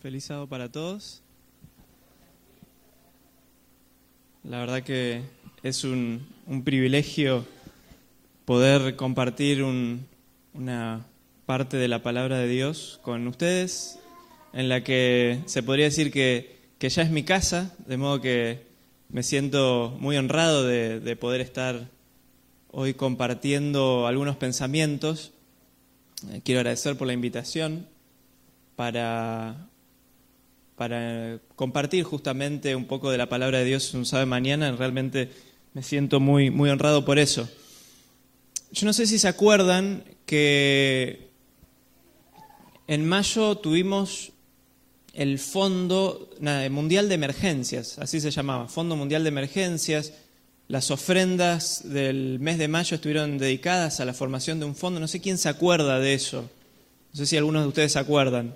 Feliz sábado para todos. La verdad que es un privilegio poder compartir una parte de la palabra de Dios con ustedes, en la que se podría decir que ya es mi casa, de modo que me siento muy honrado de poder estar hoy compartiendo algunos pensamientos. Quiero agradecer por la invitación para compartir justamente un poco de la palabra de Dios un sábado de mañana. Realmente me siento muy, muy honrado por eso. Yo no sé si se acuerdan que en mayo tuvimos el Fondo Mundial de Emergencias, así se llamaba, Fondo Mundial de Emergencias. Las ofrendas del mes de mayo estuvieron dedicadas a la formación de un fondo. No sé quién se acuerda de eso. No sé si algunos de ustedes se acuerdan.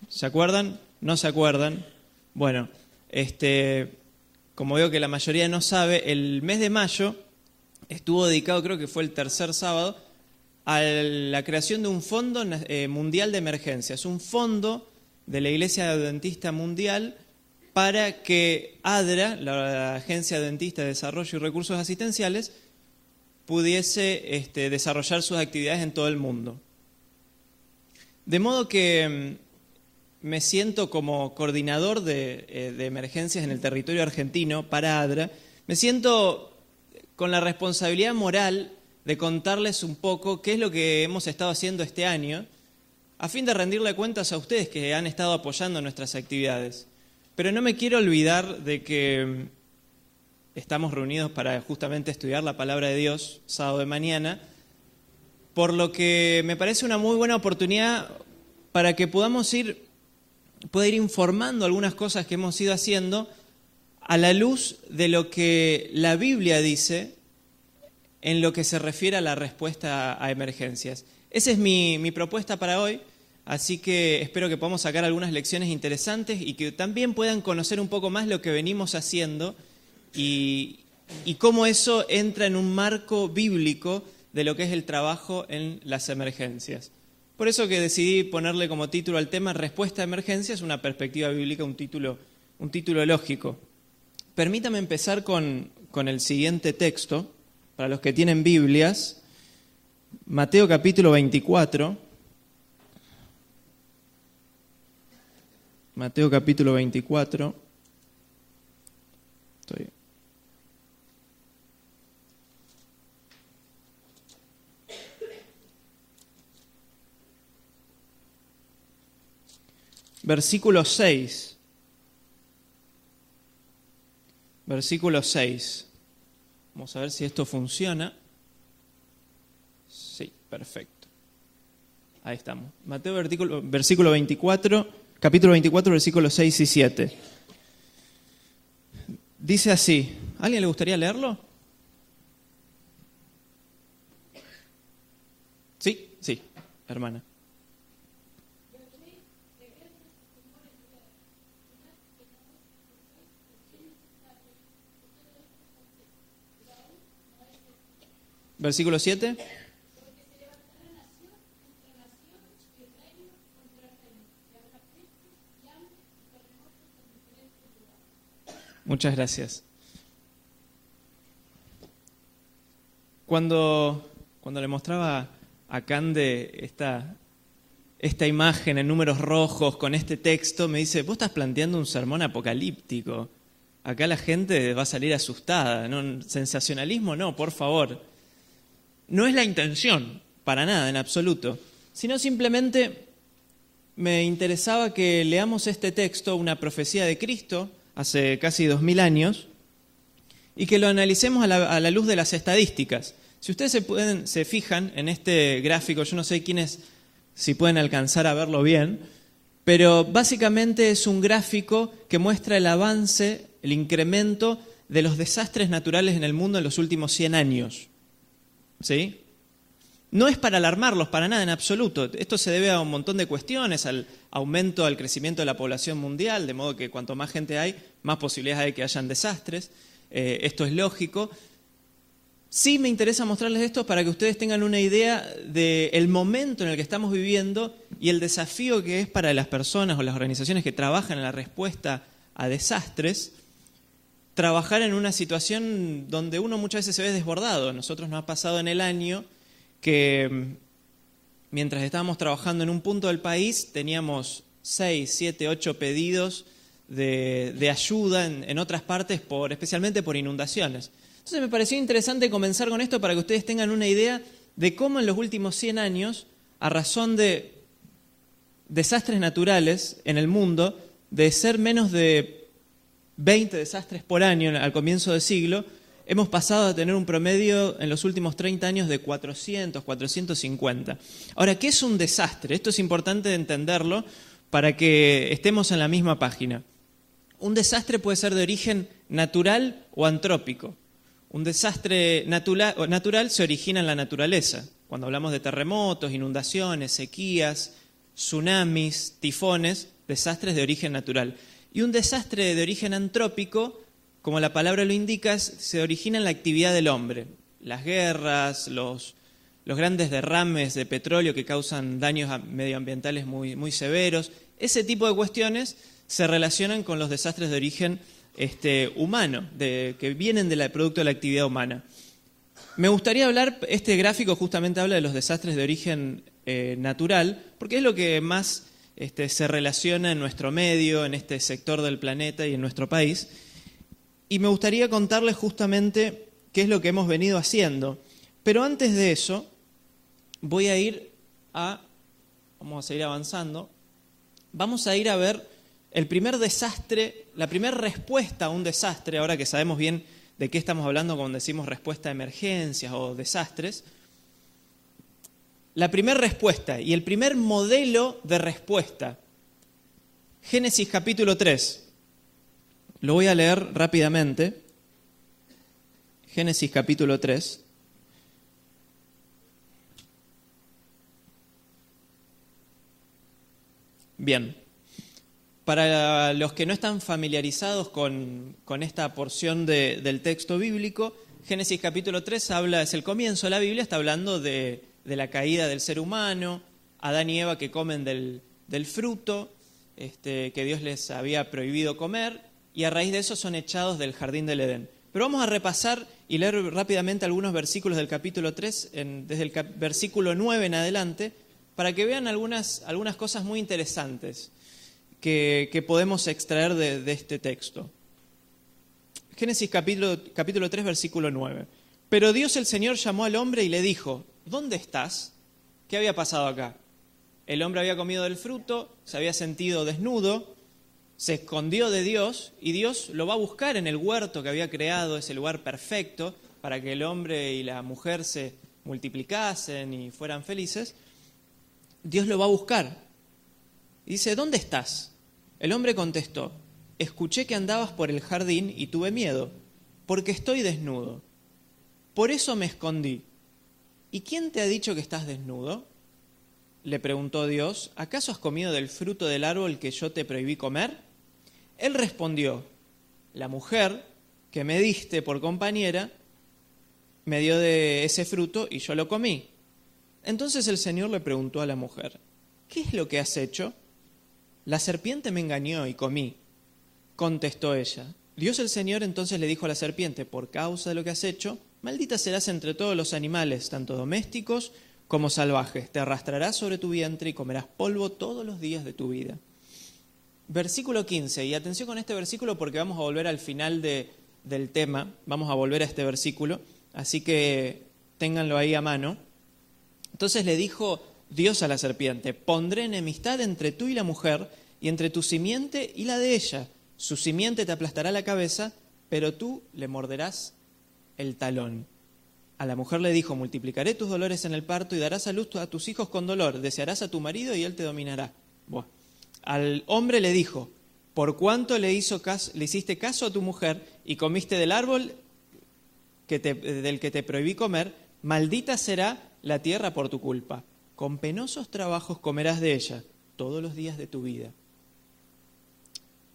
¿Se acuerdan? ¿No se acuerdan? Bueno, como veo que la mayoría no sabe, el mes de mayo estuvo dedicado, creo que fue el tercer sábado, a la creación de un fondo mundial de emergencias, un fondo de la Iglesia Adventista Mundial para que ADRA, la Agencia Adventista de Desarrollo y Recursos Asistenciales, pudiese desarrollar sus actividades en todo el mundo. De modo que me siento como coordinador de emergencias en el territorio argentino para ADRA, me siento con la responsabilidad moral de contarles un poco qué es lo que hemos estado haciendo este año, a fin de rendirle cuentas a ustedes que han estado apoyando nuestras actividades. Pero no me quiero olvidar de que estamos reunidos para justamente estudiar la palabra de Dios sábado de mañana, por lo que me parece una muy buena oportunidad para que podamos ir informando algunas cosas que hemos ido haciendo a la luz de lo que la Biblia dice en lo que se refiere a la respuesta a emergencias. Esa es mi propuesta para hoy, así que espero que podamos sacar algunas lecciones interesantes y que también puedan conocer un poco más lo que venimos haciendo y cómo eso entra en un marco bíblico de lo que es el trabajo en las emergencias. Por eso que decidí ponerle como título al tema Respuesta a Emergencias, una perspectiva bíblica, un título lógico. Permítame empezar con el siguiente texto, para los que tienen Biblias, Mateo capítulo 24. Mateo capítulo 24. Versículo 6. Versículo 6. Vamos a ver si esto funciona. Sí, perfecto. Ahí estamos. Mateo versículo 24, capítulo 24, versículos 6 y 7. Dice así. ¿A alguien le gustaría leerlo? Sí, hermana. Versículo 7. Muchas gracias. Cuando le mostraba a Cande esta imagen en números rojos con este texto, me dice, vos estás planteando un sermón apocalíptico. Acá la gente va a salir asustada. ¿No? Sensacionalismo no, por favor. No es la intención, para nada, en absoluto, sino simplemente me interesaba que leamos este texto, una profecía de Cristo, hace casi 2000 años, y que lo analicemos a la luz de las estadísticas. Si ustedes se fijan en este gráfico, yo no sé si pueden alcanzar a verlo bien, pero básicamente es un gráfico que muestra el avance, el incremento de los desastres naturales en el mundo en los últimos 100 años. ¿Sí? No es para alarmarlos, para nada, en absoluto. Esto se debe a un montón de cuestiones, al aumento, al crecimiento de la población mundial, de modo que cuanto más gente hay, más posibilidades hay de que hayan desastres. Esto es lógico. Sí me interesa mostrarles esto para que ustedes tengan una idea del momento en el que estamos viviendo y el desafío que es para las personas o las organizaciones que trabajan en la respuesta a desastres, trabajar en una situación donde uno muchas veces se ve desbordado. Nosotros nos ha pasado en el año que mientras estábamos trabajando en un punto del país teníamos 6, 7, 8 pedidos de ayuda en otras partes, especialmente por inundaciones. Entonces me pareció interesante comenzar con esto para que ustedes tengan una idea de cómo en los últimos 100 años, a razón de desastres naturales en el mundo, de ser menos de 20 desastres por año al comienzo del siglo, hemos pasado a tener un promedio en los últimos 30 años de 400, 450. Ahora, ¿qué es un desastre? Esto es importante de entenderlo para que estemos en la misma página. Un desastre puede ser de origen natural o antrópico. Un desastre natural se origina en la naturaleza. Cuando hablamos de terremotos, inundaciones, sequías, tsunamis, tifones, desastres de origen natural. Y un desastre de origen antrópico, como la palabra lo indica, se origina en la actividad del hombre. Las guerras, los grandes derrames de petróleo que causan daños medioambientales muy severos. Ese tipo de cuestiones se relacionan con los desastres de origen humano, que vienen del producto de la actividad humana. Me gustaría hablar, este gráfico justamente habla de los desastres de origen natural, porque es lo que más se relaciona en nuestro medio, en este sector del planeta y en nuestro país. Y me gustaría contarles justamente qué es lo que hemos venido haciendo. Pero antes de eso, vamos a seguir avanzando, vamos a ir a ver el primer desastre, la primera respuesta a un desastre, ahora que sabemos bien de qué estamos hablando cuando decimos respuesta a emergencias o desastres. La primera respuesta y el primer modelo de respuesta. Génesis capítulo 3. Lo voy a leer rápidamente. Génesis capítulo 3. Bien. Para los que no están familiarizados con esta porción del texto bíblico, Génesis capítulo 3 es el comienzo de la Biblia, está hablando de la caída del ser humano, Adán y Eva que comen del fruto que Dios les había prohibido comer, y a raíz de eso son echados del jardín del Edén. Pero vamos a repasar y leer rápidamente algunos versículos del capítulo 3, desde el versículo 9 en adelante, para que vean algunas cosas muy interesantes que podemos extraer de este texto. Génesis capítulo 3, versículo 9. Pero Dios el Señor llamó al hombre y le dijo, ¿dónde estás? ¿Qué había pasado acá? El hombre había comido del fruto, se había sentido desnudo, se escondió de Dios y Dios lo va a buscar en el huerto que había creado, ese lugar perfecto para que el hombre y la mujer se multiplicasen y fueran felices. Dios lo va a buscar. Y dice, ¿dónde estás? El hombre contestó, escuché que andabas por el jardín y tuve miedo, porque estoy desnudo. Por eso me escondí. ¿Y quién te ha dicho que estás desnudo? Le preguntó Dios, ¿acaso has comido del fruto del árbol que yo te prohibí comer? Él respondió, la mujer que me diste por compañera me dio de ese fruto y yo lo comí. Entonces el Señor le preguntó a la mujer, ¿qué es lo que has hecho? La serpiente me engañó y comí, contestó ella. Dios el Señor entonces le dijo a la serpiente, por causa de lo que has hecho, maldita serás entre todos los animales, tanto domésticos como salvajes. Te arrastrarás sobre tu vientre y comerás polvo todos los días de tu vida. Versículo 15, y atención con este versículo porque vamos a volver al final del tema, vamos a volver a este versículo, así que ténganlo ahí a mano. Entonces le dijo Dios a la serpiente, pondré enemistad entre tú y la mujer, y entre tu simiente y la de ella. Su simiente te aplastará la cabeza, pero tú le morderás el talón. A la mujer le dijo, multiplicaré tus dolores en el parto y darás a luz a tus hijos con dolor, desearás a tu marido y él te dominará. Buah. Al hombre le dijo, por cuanto le hiciste caso a tu mujer y comiste del árbol del que te prohibí comer, maldita será la tierra por tu culpa. Con penosos trabajos comerás de ella todos los días de tu vida.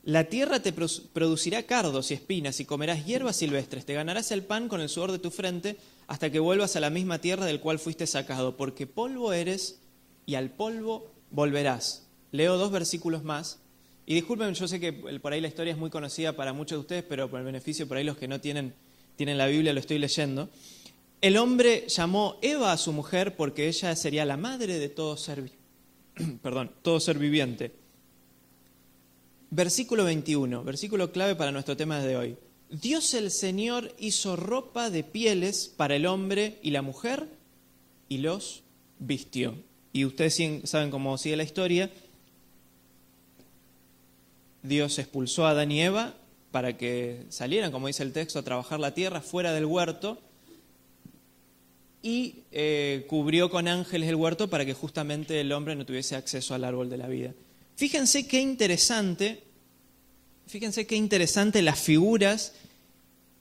La tierra te producirá cardos y espinas y comerás hierbas silvestres. Te ganarás el pan con el sudor de tu frente hasta que vuelvas a la misma tierra del cual fuiste sacado, porque polvo eres y al polvo volverás. Leo 2 versículos más. Y disculpen, yo sé que por ahí la historia es muy conocida para muchos de ustedes, pero por el beneficio, por ahí los que no tienen la Biblia, lo estoy leyendo. El hombre llamó Eva a su mujer porque ella sería la madre de todo ser viviente. Versículo 21, versículo clave para nuestro tema de hoy. Dios el Señor hizo ropa de pieles para el hombre y la mujer y los vistió. Y ustedes saben cómo sigue la historia. Dios expulsó a Adán y Eva para que salieran, como dice el texto, a trabajar la tierra fuera del huerto y cubrió con ángeles el huerto para que justamente el hombre no tuviese acceso al árbol de la vida. Fíjense qué interesante las figuras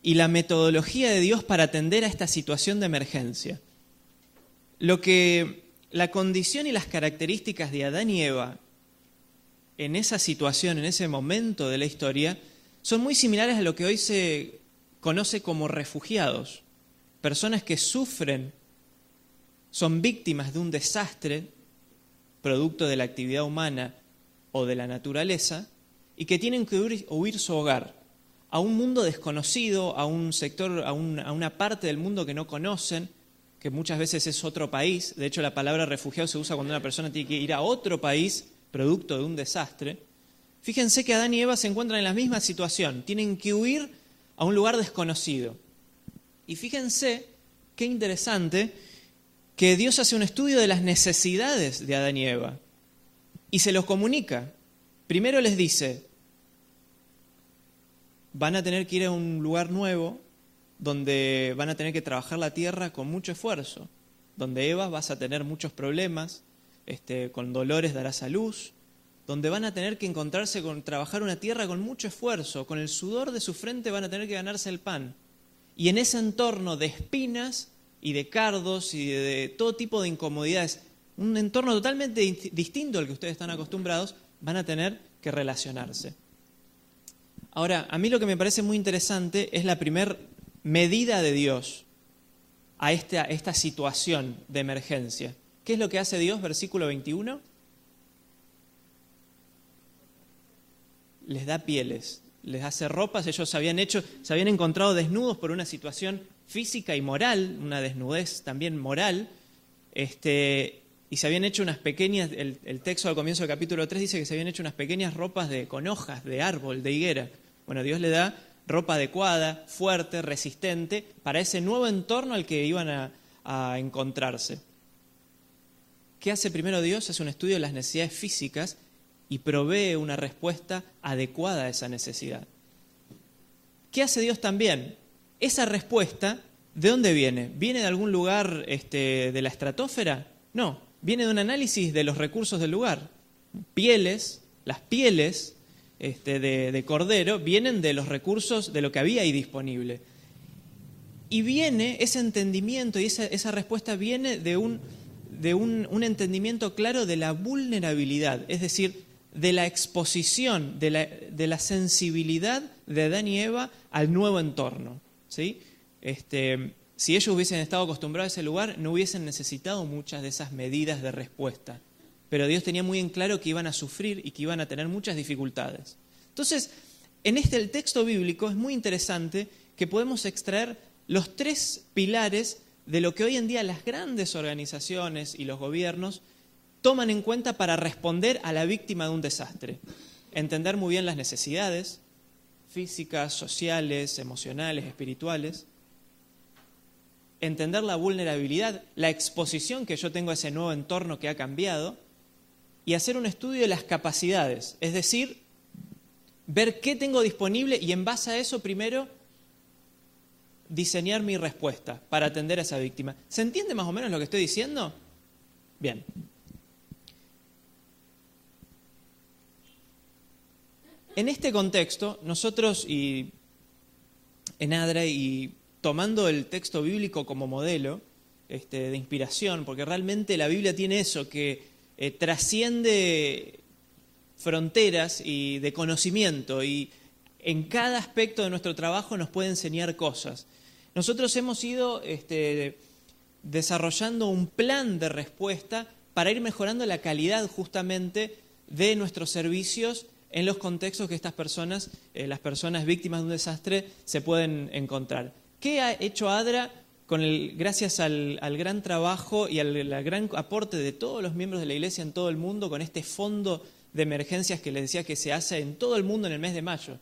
y la metodología de Dios para atender a esta situación de emergencia. La condición y las características de Adán y Eva en esa situación, en ese momento de la historia, son muy similares a lo que hoy se conoce como refugiados. Personas que sufren, son víctimas de un desastre, producto de la actividad humana o de la naturaleza, y que tienen que huir su hogar, a un mundo desconocido, a un sector, a una parte del mundo que no conocen, que muchas veces es otro país. De hecho, la palabra refugiado se usa cuando una persona tiene que ir a otro país, producto de un desastre. Fíjense que Adán y Eva se encuentran en la misma situación, tienen que huir a un lugar desconocido. Y fíjense qué interesante que Dios hace un estudio de las necesidades de Adán y Eva y se los comunica. Primero les dice, van a tener que ir a un lugar nuevo donde van a tener que trabajar la tierra con mucho esfuerzo, donde Eva vas a tener muchos problemas, con dolores darás a luz, donde van a tener que encontrarse con trabajar una tierra con mucho esfuerzo, con el sudor de su frente van a tener que ganarse el pan. Y en ese entorno de espinas y de cardos y de todo tipo de incomodidades, un entorno totalmente distinto al que ustedes están acostumbrados, van a tener que relacionarse. Ahora, a mí lo que me parece muy interesante es la primera medida de Dios a esta situación de emergencia. ¿Qué es lo que hace Dios? Versículo 21. Les da pieles, les hace ropas. Ellos se habían encontrado desnudos por una situación física y moral, una desnudez también moral, y se habían hecho unas pequeñas, el texto al comienzo del capítulo 3 dice que se habían hecho unas pequeñas ropas con hojas de árbol, de higuera. Bueno, Dios le da ropa adecuada, fuerte, resistente, para ese nuevo entorno al que iban a encontrarse. ¿Qué hace primero Dios? Hace un estudio de las necesidades físicas y provee una respuesta adecuada a esa necesidad. ¿Qué hace Dios también? Esa respuesta, ¿de dónde viene? ¿Viene de algún lugar de la estratosfera? No, viene de un análisis de los recursos del lugar. Las pieles de cordero vienen de los recursos de lo que había ahí disponible. Y viene ese entendimiento y esa respuesta viene de un entendimiento claro de la vulnerabilidad, es decir, de la exposición, de la sensibilidad de Adán y Eva al nuevo entorno, ¿sí? Si ellos hubiesen estado acostumbrados a ese lugar, no hubiesen necesitado muchas de esas medidas de respuesta. Pero Dios tenía muy en claro que iban a sufrir y que iban a tener muchas dificultades. Entonces, en el texto bíblico es muy interesante que podemos extraer los tres pilares de lo que hoy en día las grandes organizaciones y los gobiernos toman en cuenta para responder a la víctima de un desastre. Entender muy bien las necesidades físicas, sociales, emocionales, espirituales. Entender la vulnerabilidad, la exposición que yo tengo a ese nuevo entorno que ha cambiado y hacer un estudio de las capacidades, es decir, ver qué tengo disponible y en base a eso primero diseñar mi respuesta para atender a esa víctima. ¿Se entiende más o menos lo que estoy diciendo? Bien. En este contexto, nosotros y en ADRA y tomando el texto bíblico como modelo de inspiración, porque realmente la Biblia tiene eso, que trasciende fronteras y de conocimiento y en cada aspecto de nuestro trabajo nos puede enseñar cosas. Nosotros hemos ido desarrollando un plan de respuesta para ir mejorando la calidad justamente de nuestros servicios en los contextos que estas personas, las personas víctimas de un desastre, se pueden encontrar. ¿Qué ha hecho ADRA gracias al gran trabajo y al gran aporte de todos los miembros de la Iglesia en todo el mundo con este fondo de emergencias que les decía que se hace en todo el mundo en el mes de mayo?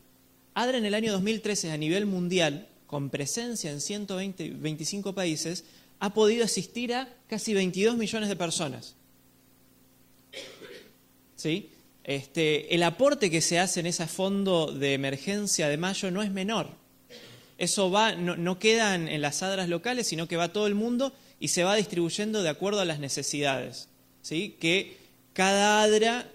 ADRA en el año 2013 a nivel mundial, con presencia en 125 países, ha podido asistir a casi 22 millones de personas. ¿Sí? El aporte que se hace en ese fondo de emergencia de mayo no es menor. Eso no queda en las ADRAs locales, sino que va a todo el mundo y se va distribuyendo de acuerdo a las necesidades. ¿Sí? Que cada ADRA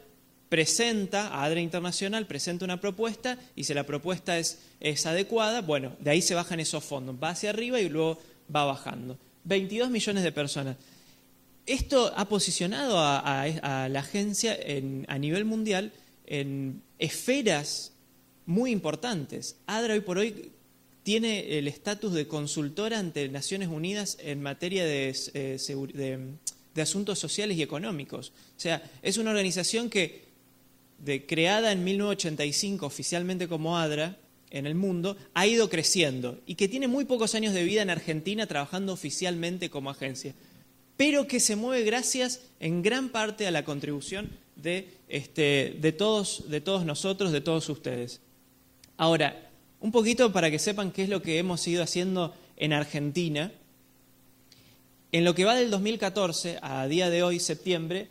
ADRA Internacional presenta una propuesta, y si la propuesta es adecuada, bueno, de ahí se bajan esos fondos. Va hacia arriba y luego va bajando. 22 millones de personas. Esto ha posicionado a la agencia a nivel mundial en esferas muy importantes. ADRA hoy por hoy tiene el estatus de consultora ante Naciones Unidas en materia de asuntos sociales y económicos. O sea, es una organización creada en 1985 oficialmente como ADRA en el mundo, ha ido creciendo y que tiene muy pocos años de vida en Argentina trabajando oficialmente como agencia, pero que se mueve gracias en gran parte a la contribución de todos nosotros, de todos ustedes. Ahora, un poquito para que sepan qué es lo que hemos ido haciendo en Argentina. En lo que va del 2014 a día de hoy, septiembre,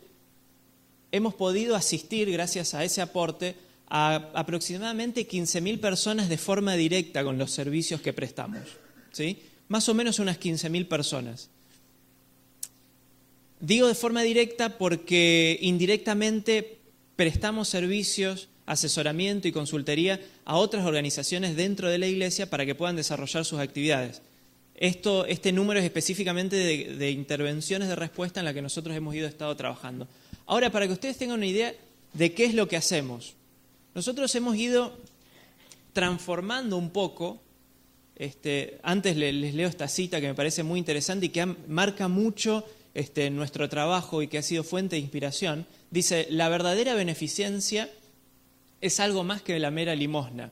hemos podido asistir, gracias a ese aporte, a aproximadamente 15.000 personas de forma directa con los servicios que prestamos. ¿Sí? Más o menos unas 15.000 personas. Digo de forma directa porque indirectamente prestamos servicios, asesoramiento y consultoría a otras organizaciones dentro de la Iglesia para que puedan desarrollar sus actividades. Este número es específicamente de intervenciones de respuesta en la que nosotros hemos estado trabajando. Ahora, para que ustedes tengan una idea de qué es lo que hacemos. Nosotros hemos ido transformando un poco, antes les leo esta cita que me parece muy interesante y que marca mucho nuestro trabajo y que ha sido fuente de inspiración. Dice: la verdadera beneficencia es algo más que la mera limosna.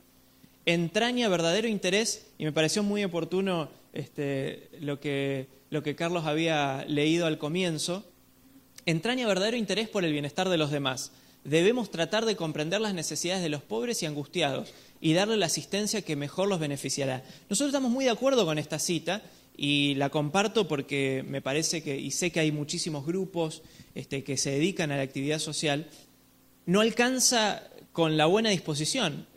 Entraña verdadero interés, y me pareció muy oportuno lo que Carlos había leído al comienzo. Entraña verdadero interés por el bienestar de los demás. Debemos tratar de comprender las necesidades de los pobres y angustiados y darle la asistencia que mejor los beneficiará. Nosotros estamos muy de acuerdo con esta cita y la comparto porque me parece y sé que hay muchísimos grupos que se dedican a la actividad social. No alcanza con la buena disposición.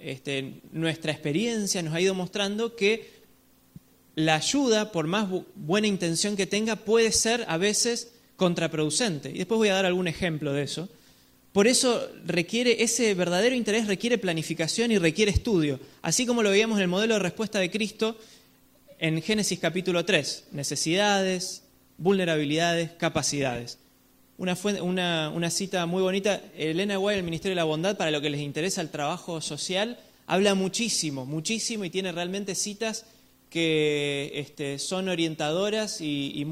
Nuestra experiencia nos ha ido mostrando que la ayuda, por más buena intención que tenga, puede ser a veces contraproducente. Y después voy a dar algún ejemplo de eso. Por eso ese verdadero interés requiere planificación y requiere estudio, así como lo veíamos en el modelo de respuesta de Cristo en Génesis capítulo 3, necesidades, vulnerabilidades, capacidades. Una cita muy bonita, Elena White del Ministerio de la Bondad, para lo que les interesa el trabajo social, habla muchísimo, muchísimo, y tiene realmente citas que son orientadoras y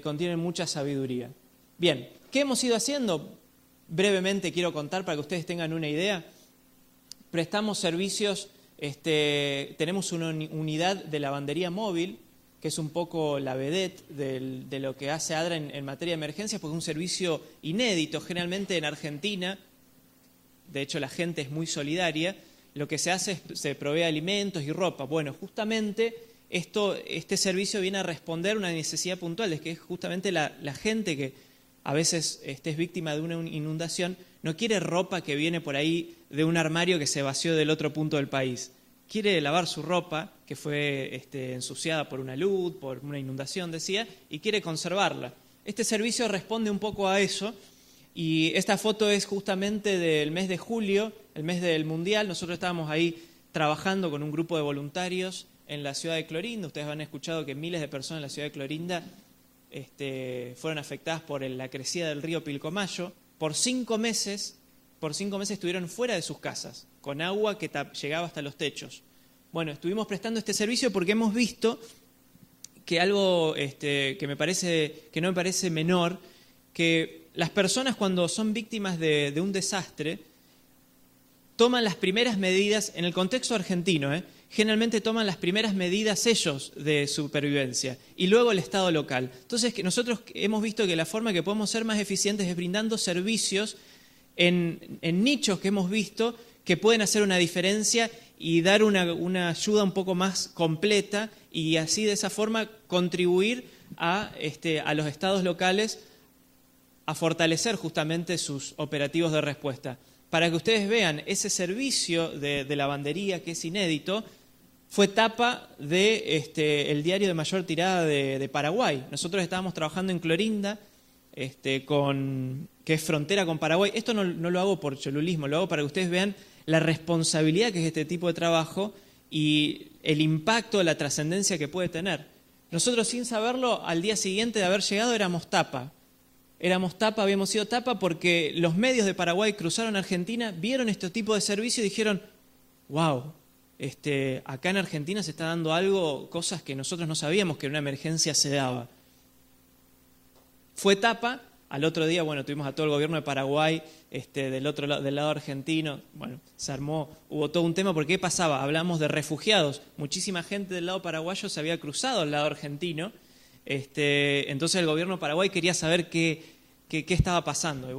contienen mucha sabiduría. Bien, ¿qué hemos ido haciendo? Brevemente quiero contar para que ustedes tengan una idea. Prestamos servicios, tenemos una unidad de lavandería móvil, que es un poco la vedette de lo que hace ADRA en materia de emergencias, porque es un servicio inédito. Generalmente en Argentina, de hecho la gente es muy solidaria, lo que se hace es se provee alimentos y ropa. Bueno, justamente este servicio viene a responder a una necesidad puntual, es que es justamente la gente que a veces es víctima de una inundación, no quiere ropa que viene por ahí de un armario que se vació del otro punto del país. Quiere lavar su ropa, que fue ensuciada por una luz, por una inundación, decía, y quiere conservarla. Este servicio responde un poco a eso, y esta foto es justamente del mes de julio, el mes del Mundial. Nosotros estábamos ahí trabajando con un grupo de voluntarios en la ciudad de Clorinda. Ustedes han escuchado que miles de personas en la ciudad de Clorinda fueron afectadas por la crecida del río Pilcomayo. Por 5 meses estuvieron fuera de sus casas, con agua que llegaba hasta los techos. Bueno, estuvimos prestando este servicio porque hemos visto que algo que no me parece menor que las personas cuando son víctimas de un desastre toman las primeras medidas, en el contexto argentino, generalmente toman las primeras medidas ellos de supervivencia y luego el Estado local. Entonces que nosotros hemos visto que la forma que podemos ser más eficientes es brindando servicios en nichos que hemos visto que pueden hacer una diferencia y dar una ayuda un poco más completa y así de esa forma contribuir a los estados locales a fortalecer justamente sus operativos de respuesta. Para que ustedes vean, ese servicio de lavandería que es inédito fue tapa de el diario de mayor tirada de Paraguay. Nosotros estábamos trabajando en Clorinda, que es frontera con Paraguay. Esto no lo hago por cholulismo, lo hago para que ustedes vean la responsabilidad que es este tipo de trabajo y el impacto, la trascendencia que puede tener. Nosotros sin saberlo, al día siguiente de haber llegado éramos tapa. Habíamos sido tapa porque los medios de Paraguay cruzaron a Argentina, vieron este tipo de servicio y dijeron, wow, acá en Argentina se está dando algo, cosas que nosotros no sabíamos que en una emergencia se daba. Fue tapa, al otro día, tuvimos a todo el gobierno de Paraguay del otro lado, del lado argentino, se armó, hubo todo un tema porque ¿qué pasaba? Hablamos de refugiados, muchísima gente del lado paraguayo se había cruzado al lado argentino, entonces el gobierno de Paraguay quería saber qué estaba pasando.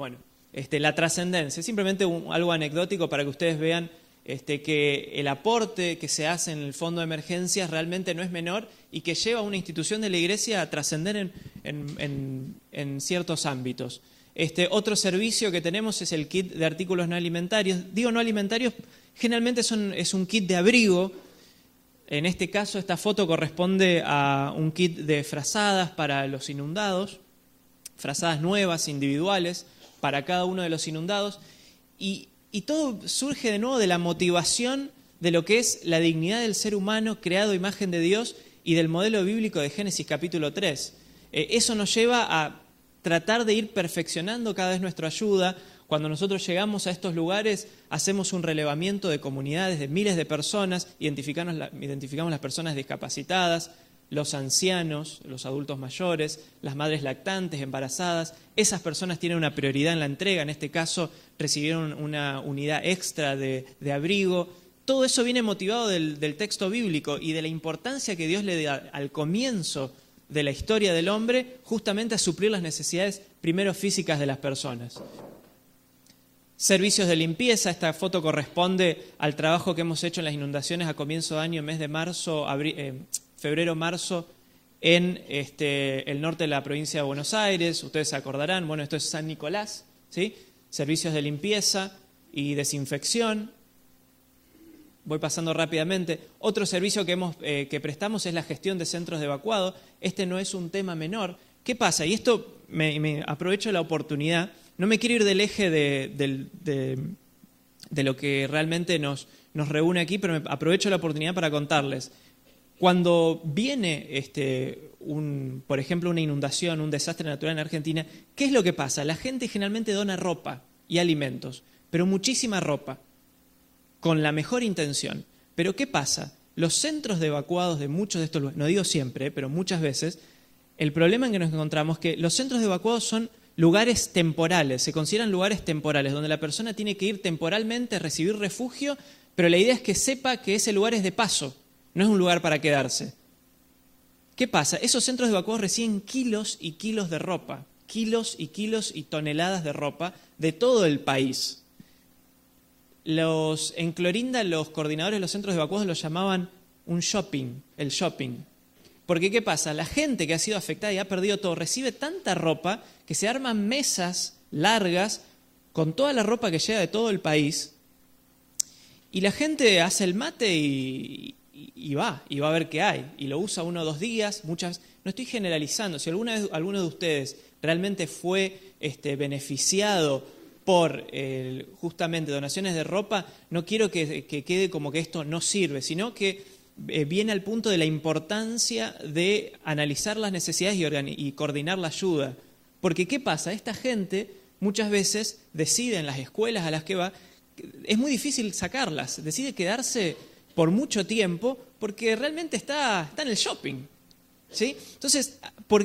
Y la trascendencia, simplemente algo anecdótico para que ustedes vean que el aporte que se hace en el fondo de emergencias realmente no es menor y que lleva a una institución de la Iglesia a trascender en ciertos ámbitos. Otro servicio que tenemos es el kit de artículos no alimentarios. Digo no alimentarios, generalmente es un kit de abrigo. En este caso, esta foto corresponde a un kit de frazadas para los inundados, frazadas nuevas, individuales, para cada uno de los inundados. Y todo surge de nuevo de la motivación de lo que es la dignidad del ser humano creado a imagen de Dios y del modelo bíblico de Génesis capítulo 3. Eso nos lleva a tratar de ir perfeccionando cada vez nuestra ayuda. Cuando nosotros llegamos a estos lugares, hacemos un relevamiento de comunidades de miles de personas, identificamos las personas discapacitadas, los ancianos, los adultos mayores, las madres lactantes, embarazadas. Esas personas tienen una prioridad en la entrega, en este caso recibieron una unidad extra de abrigo. Todo eso viene motivado del texto bíblico y de la importancia que Dios le da al comienzo de la historia del hombre justamente a suplir las necesidades primero físicas de las personas. Servicios de limpieza, esta foto corresponde al trabajo que hemos hecho en las inundaciones a comienzo de año, mes de marzo, febrero-marzo, en el norte de la provincia de Buenos Aires. Ustedes se acordarán, esto es San Nicolás, ¿sí? Servicios de limpieza y desinfección. Voy pasando rápidamente. Otro servicio que prestamos es la gestión de centros de evacuado. Este no es un tema menor. ¿Qué pasa? Y esto me aprovecho la oportunidad. No me quiero ir del eje de lo que realmente nos reúne aquí, pero aprovecho la oportunidad para contarles. Cuando viene, por ejemplo, una inundación, un desastre natural en Argentina, ¿qué es lo que pasa? La gente generalmente dona ropa y alimentos, pero muchísima ropa, con la mejor intención. Pero ¿qué pasa? Los centros de evacuados de muchos de estos lugares, no digo siempre, pero muchas veces, el problema en que nos encontramos es que los centros de evacuados son lugares temporales, se consideran lugares temporales, donde la persona tiene que ir temporalmente a recibir refugio, pero la idea es que sepa que ese lugar es de paso, no es un lugar para quedarse. ¿Qué pasa? Esos centros de evacuados reciben kilos y kilos de ropa, kilos y toneladas de ropa de todo el país. En Clorinda los coordinadores de los centros de evacuados lo llamaban el shopping. Porque ¿qué pasa? La gente que ha sido afectada y ha perdido todo recibe tanta ropa que se arman mesas largas con toda la ropa que llega de todo el país y la gente hace el mate y va a ver qué hay. Y lo usa 1 o 2 días, no estoy generalizando. Si alguno de ustedes realmente fue beneficiado por justamente donaciones de ropa, no quiero que quede como que esto no sirve, sino que viene al punto de la importancia de analizar las necesidades y coordinar la ayuda. Porque ¿qué pasa? Esta gente muchas veces decide en las escuelas a las que va, es muy difícil sacarlas, decide quedarse por mucho tiempo porque realmente está en el shopping. ¿Sí? Entonces,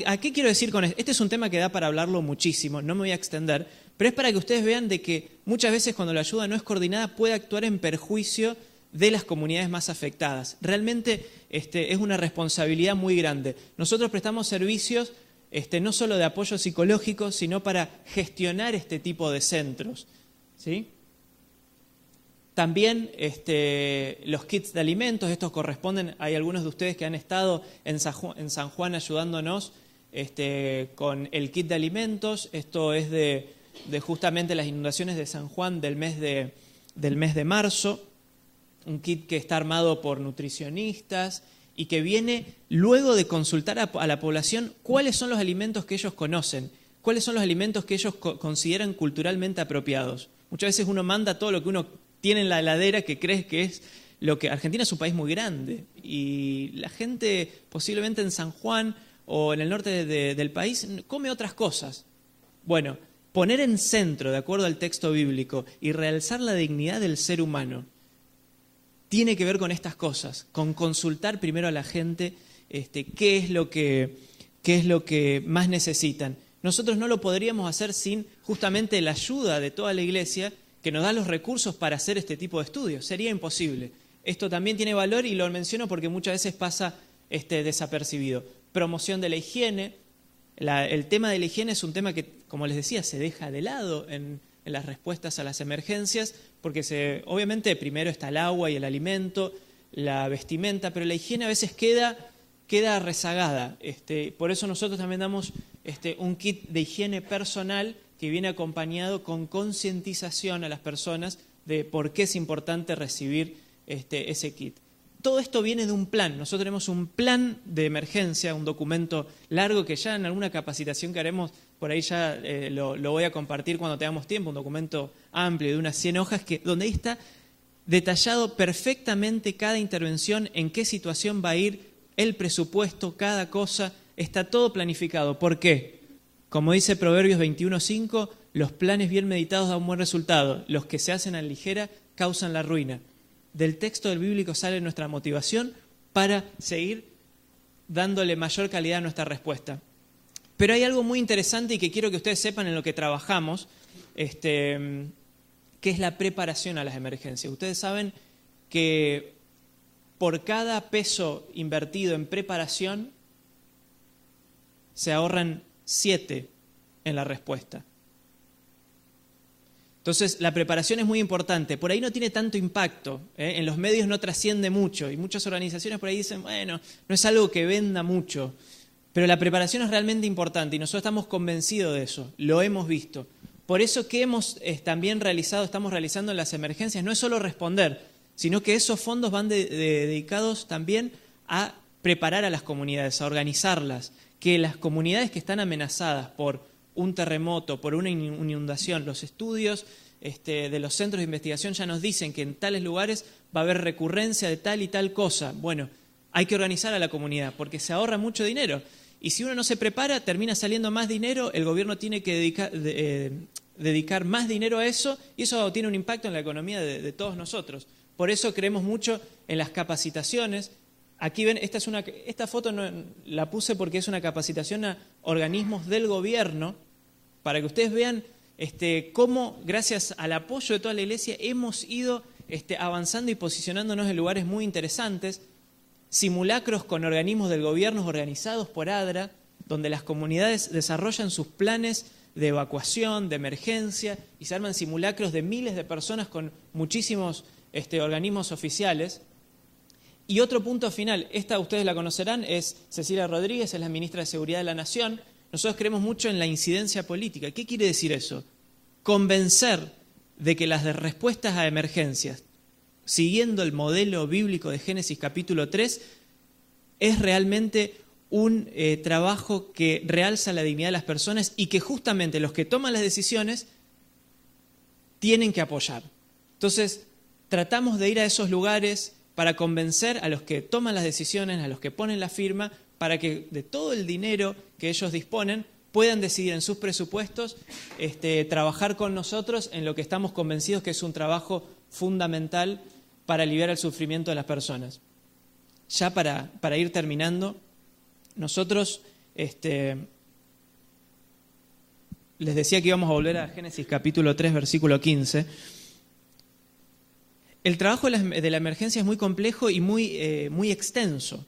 ¿a qué quiero decir con esto? Este es un tema que da para hablarlo muchísimo, no me voy a extender, pero es para que ustedes vean de que muchas veces cuando la ayuda no es coordinada puede actuar en perjuicio de las comunidades más afectadas. Realmente es una responsabilidad muy grande. Nosotros prestamos servicios no solo de apoyo psicológico, sino para gestionar este tipo de centros, ¿sí? También los kits de alimentos, estos corresponden, hay algunos de ustedes que han estado en San Juan ayudándonos con el kit de alimentos. Esto es de justamente las inundaciones de San Juan del mes de marzo, un kit que está armado por nutricionistas y que viene luego de consultar a la población cuáles son los alimentos que ellos conocen, cuáles son los alimentos que ellos consideran culturalmente apropiados. Muchas veces uno manda todo lo que uno tiene en la heladera que crees que es lo que... Argentina es un país muy grande y la gente posiblemente en San Juan o en el norte del país come otras cosas. Bueno, poner en centro, de acuerdo al texto bíblico, y realzar la dignidad del ser humano, tiene que ver con estas cosas, con consultar primero a la gente qué es lo que más necesitan. Nosotros no lo podríamos hacer sin justamente la ayuda de toda la iglesia que nos da los recursos para hacer este tipo de estudios. Sería imposible. Esto también tiene valor y lo menciono porque muchas veces pasa desapercibido. Promoción de la higiene. El tema de la higiene es un tema que, como les decía, se deja de lado en las respuestas a las emergencias, porque obviamente primero está el agua y el alimento, la vestimenta, pero la higiene a veces queda rezagada. Por eso nosotros también damos un kit de higiene personal que viene acompañado con concientización a las personas de por qué es importante recibir ese kit. Todo esto viene de un plan. Nosotros tenemos un plan de emergencia, un documento largo que ya en alguna capacitación que haremos, por ahí ya lo voy a compartir cuando tengamos tiempo, un documento amplio de unas 100 hojas, donde ahí está detallado perfectamente cada intervención, en qué situación va a ir, el presupuesto, cada cosa, está todo planificado. ¿Por qué? Como dice Proverbios 21:5, los planes bien meditados dan un buen resultado, los que se hacen a la ligera causan la ruina. Del texto del bíblico sale nuestra motivación para seguir dándole mayor calidad a nuestra respuesta. Pero hay algo muy interesante y que quiero que ustedes sepan en lo que trabajamos, que es la preparación a las emergencias. Ustedes saben que por cada peso invertido en preparación se ahorran 7 en la respuesta. Entonces, la preparación es muy importante. Por ahí no tiene tanto impacto, en los medios no trasciende mucho y muchas organizaciones por ahí dicen, bueno, no es algo que venda mucho, pero la preparación es realmente importante y nosotros estamos convencidos de eso, lo hemos visto. Por eso que estamos realizando en las emergencias, no es solo responder, sino que esos fondos van dedicados también a preparar a las comunidades, a organizarlas, que las comunidades que están amenazadas por un terremoto, por una inundación, los estudios de los centros de investigación ya nos dicen que en tales lugares va a haber recurrencia de tal y tal cosa. Bueno, hay que organizar a la comunidad porque se ahorra mucho dinero. Y si uno no se prepara, termina saliendo más dinero, el gobierno tiene que dedicar más dinero a eso y eso tiene un impacto en la economía de todos nosotros. Por eso creemos mucho en las capacitaciones. Aquí ven, esta foto la puse porque es una capacitación a organismos del gobierno, para que ustedes vean cómo, gracias al apoyo de toda la iglesia, hemos ido avanzando y posicionándonos en lugares muy interesantes. Simulacros con organismos del gobierno organizados por ADRA, donde las comunidades desarrollan sus planes de evacuación, de emergencia, y se arman simulacros de miles de personas con muchísimos organismos oficiales. Y otro punto final, esta ustedes la conocerán, es Cecilia Rodríguez, es la ministra de Seguridad de la Nación. Nosotros creemos mucho en la incidencia política. ¿Qué quiere decir eso? Convencer de que las respuestas a emergencias, siguiendo el modelo bíblico de Génesis capítulo 3, es realmente un trabajo que realza la dignidad de las personas y que justamente los que toman las decisiones tienen que apoyar. Entonces, tratamos de ir a esos lugares para convencer a los que toman las decisiones, a los que ponen la firma, para que de todo el dinero que ellos disponen puedan decidir en sus presupuestos trabajar con nosotros en lo que estamos convencidos que es un trabajo fundamental para aliviar el sufrimiento de las personas. Ya para ir terminando, nosotros les decía que íbamos a volver a Génesis capítulo 3, versículo 15. El trabajo de la emergencia es muy complejo y muy extenso.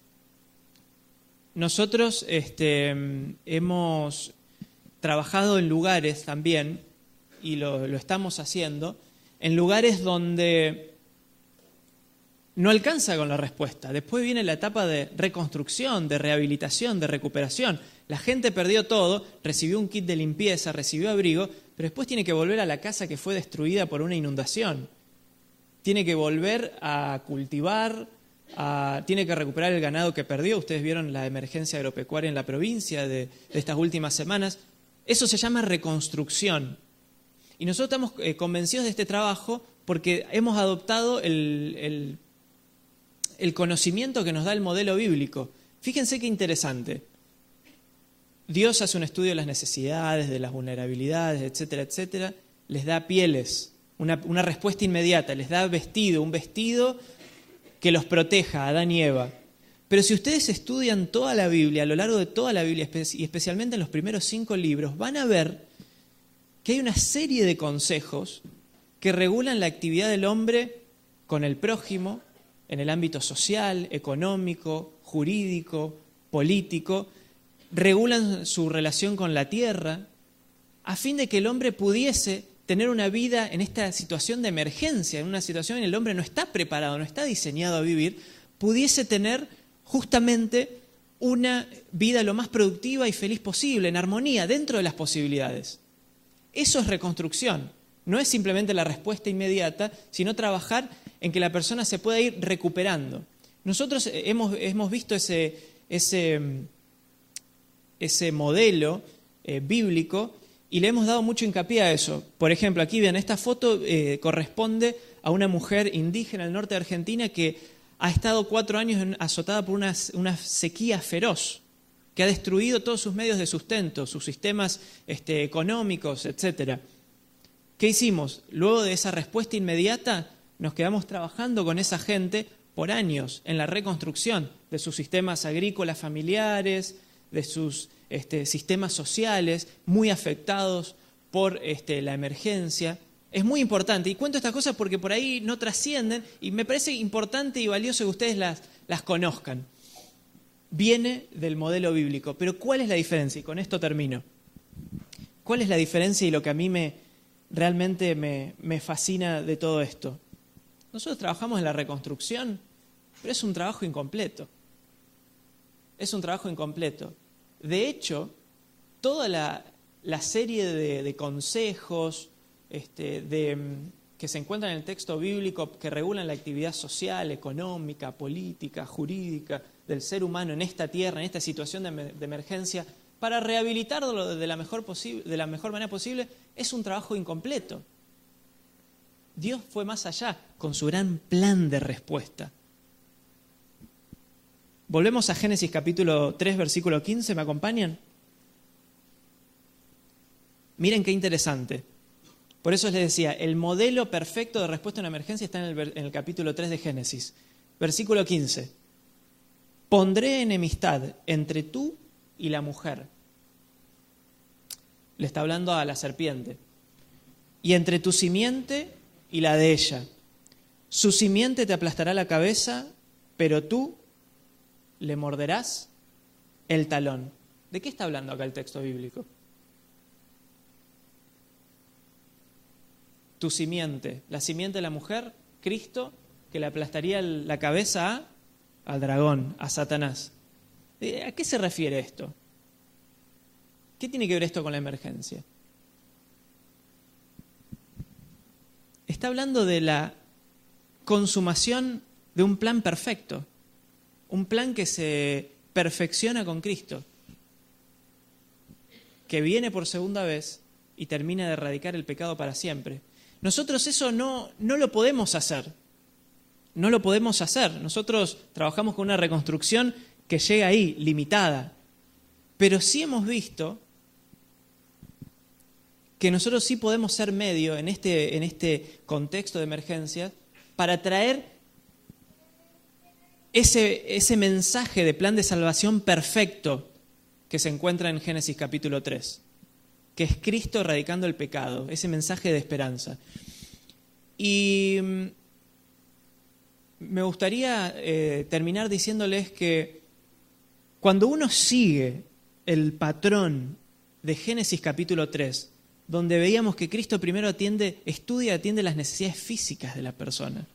Nosotros hemos trabajado en lugares también, y lo estamos haciendo, en lugares donde no alcanza con la respuesta. Después viene la etapa de reconstrucción, de rehabilitación, de recuperación. La gente perdió todo, recibió un kit de limpieza, recibió abrigo, pero después tiene que volver a la casa que fue destruida por una inundación. Tiene que volver a cultivar, tiene que recuperar el ganado que perdió. Ustedes vieron la emergencia agropecuaria en la provincia de estas últimas semanas. Eso se llama reconstrucción. Y nosotros estamos convencidos de este trabajo porque hemos adoptado el conocimiento que nos da el modelo bíblico. Fíjense qué interesante. Dios hace un estudio de las necesidades, de las vulnerabilidades, etcétera, etcétera. Les da pieles, una respuesta inmediata. Les da un vestido que los proteja a Adán y Eva. Pero si ustedes estudian toda la Biblia, a lo largo de toda la Biblia, y especialmente en los primeros 5 libros, van a ver que hay una serie de consejos que regulan la actividad del hombre con el prójimo, en el ámbito social, económico, jurídico, político, regulan su relación con la tierra, a fin de que el hombre pudiese tener una vida en esta situación de emergencia, en una situación en la que el hombre no está preparado, no está diseñado a vivir, pudiese tener justamente una vida lo más productiva y feliz posible, en armonía, dentro de las posibilidades. Eso es reconstrucción. No es simplemente la respuesta inmediata, sino trabajar en que la persona se pueda ir recuperando. Nosotros hemos visto ese modelo bíblico y le hemos dado mucho hincapié a eso. Por ejemplo, aquí vean, esta foto corresponde a una mujer indígena del norte de Argentina que ha estado 4 años azotada por una sequía feroz, que ha destruido todos sus medios de sustento, sus sistemas económicos, etc. ¿Qué hicimos? Luego de esa respuesta inmediata, nos quedamos trabajando con esa gente por años en la reconstrucción de sus sistemas agrícolas familiares, de sus sistemas sociales, muy afectados por la emergencia. Es muy importante, y cuento estas cosas porque por ahí no trascienden, y me parece importante y valioso que ustedes las conozcan. Viene del modelo bíblico, pero ¿cuál es la diferencia? Y con esto termino. ¿Cuál es la diferencia y lo que a mí realmente me fascina de todo esto? Nosotros trabajamos en la reconstrucción, pero es un trabajo incompleto. Es un trabajo incompleto. De hecho, toda la serie de consejos que se encuentran en el texto bíblico que regulan la actividad social, económica, política, jurídica del ser humano en esta tierra, en esta situación de emergencia, para rehabilitarlo de la mejor manera posible, es un trabajo incompleto. Dios fue más allá con su gran plan de respuesta. Volvemos a Génesis capítulo 3, versículo 15, ¿me acompañan? Miren qué interesante. Por eso les decía, el modelo perfecto de respuesta a una emergencia está en el capítulo 3 de Génesis. Versículo 15. Pondré enemistad entre tú y la mujer. Le está hablando a la serpiente. Y entre tu simiente y la de ella. Su simiente te aplastará la cabeza, pero tú le morderás el talón. ¿De qué está hablando acá el texto bíblico? Tu simiente, la simiente de la mujer, Cristo, que le aplastaría la cabeza al dragón, a Satanás. ¿A qué se refiere esto? ¿Qué tiene que ver esto con la emergencia? Está hablando de la consumación de un plan perfecto, un plan que se perfecciona con Cristo, que viene por segunda vez y termina de erradicar el pecado para siempre. Nosotros eso no lo podemos hacer. No lo podemos hacer. Nosotros trabajamos con una reconstrucción que llega ahí, limitada. Pero sí hemos visto que nosotros sí podemos ser medio en este contexto de emergencia para traer ese mensaje de plan de salvación perfecto que se encuentra en Génesis capítulo 3, que es Cristo erradicando el pecado, ese mensaje de esperanza. Y me gustaría terminar diciéndoles que cuando uno sigue el patrón de Génesis capítulo 3, donde veíamos que Cristo primero estudia y atiende las necesidades físicas de la persona,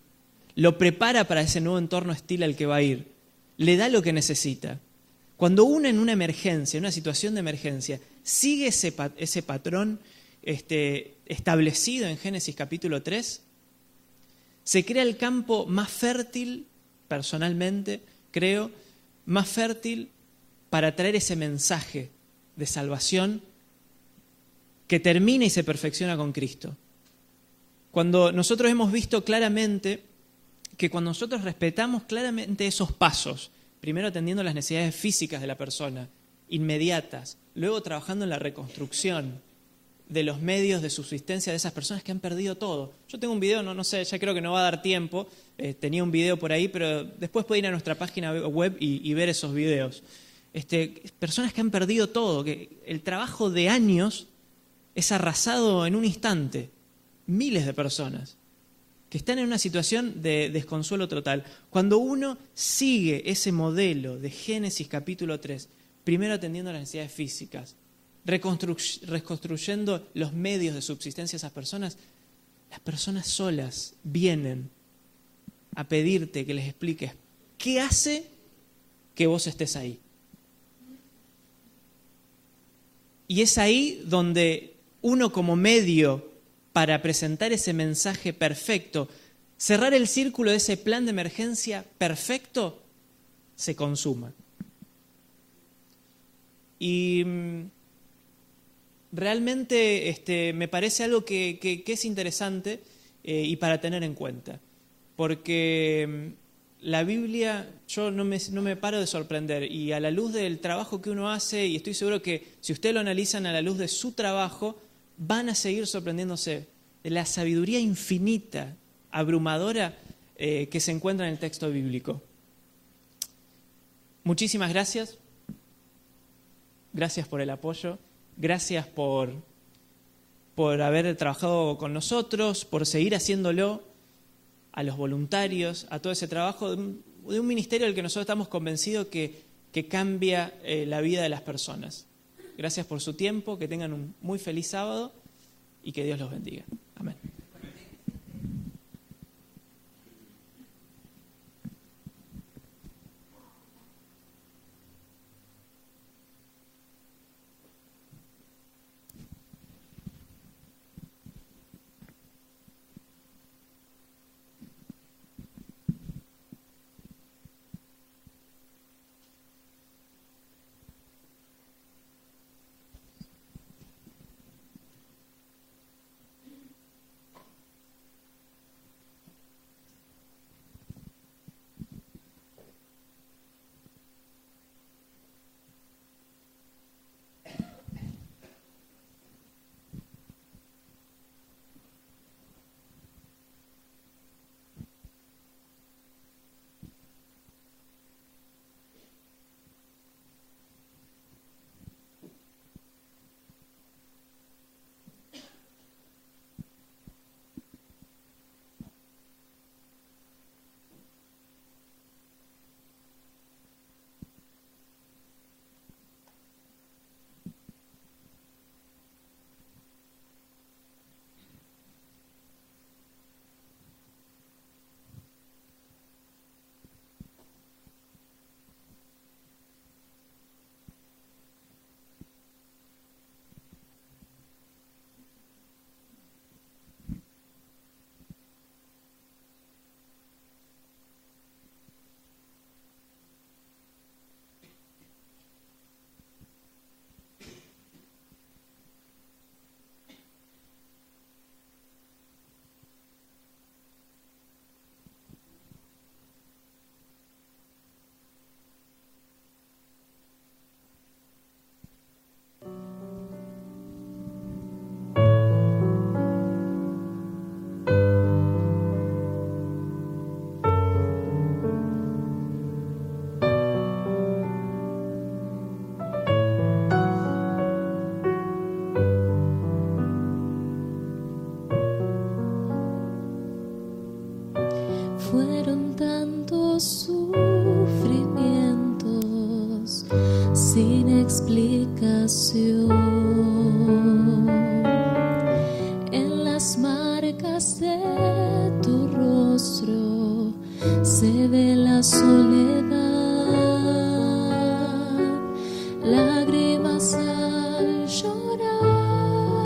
lo prepara para ese nuevo entorno hostil al que va a ir, le da lo que necesita. Cuando uno en una emergencia, en una situación de emergencia, sigue ese patrón establecido en Génesis capítulo 3, se crea el campo más fértil, personalmente creo, más fértil para traer ese mensaje de salvación que termina y se perfecciona con Cristo. Cuando nosotros hemos visto claramente que cuando nosotros respetamos claramente esos pasos, primero atendiendo las necesidades físicas de la persona, inmediatas, luego trabajando en la reconstrucción de los medios de subsistencia de esas personas que han perdido todo. Yo tengo un video, no sé, ya creo que no va a dar tiempo, tenía un video por ahí, pero después pueden ir a nuestra página web y ver esos videos. Personas que han perdido todo, que el trabajo de años es arrasado en un instante. Miles de personas que están en una situación de desconsuelo total. Cuando uno sigue ese modelo de Génesis capítulo 3, primero atendiendo las necesidades físicas, reconstruyendo los medios de subsistencia de esas personas, las personas solas vienen a pedirte que les expliques qué hace que vos estés ahí. Y es ahí donde uno como medio para presentar ese mensaje perfecto, cerrar el círculo de ese plan de emergencia perfecto, se consuma. Y realmente me parece algo que es interesante y para tener en cuenta. Porque la Biblia, yo no me paro de sorprender, y a la luz del trabajo que uno hace, y estoy seguro que si ustedes lo analizan a la luz de su trabajo, van a seguir sorprendiéndose de la sabiduría infinita, abrumadora, que se encuentra en el texto bíblico. Muchísimas gracias. Gracias por el apoyo. Gracias por haber trabajado con nosotros, por seguir haciéndolo, a los voluntarios, a todo ese trabajo de un ministerio del que nosotros estamos convencidos que cambia la vida de las personas. Gracias por su tiempo, que tengan un muy feliz sábado y que Dios los bendiga.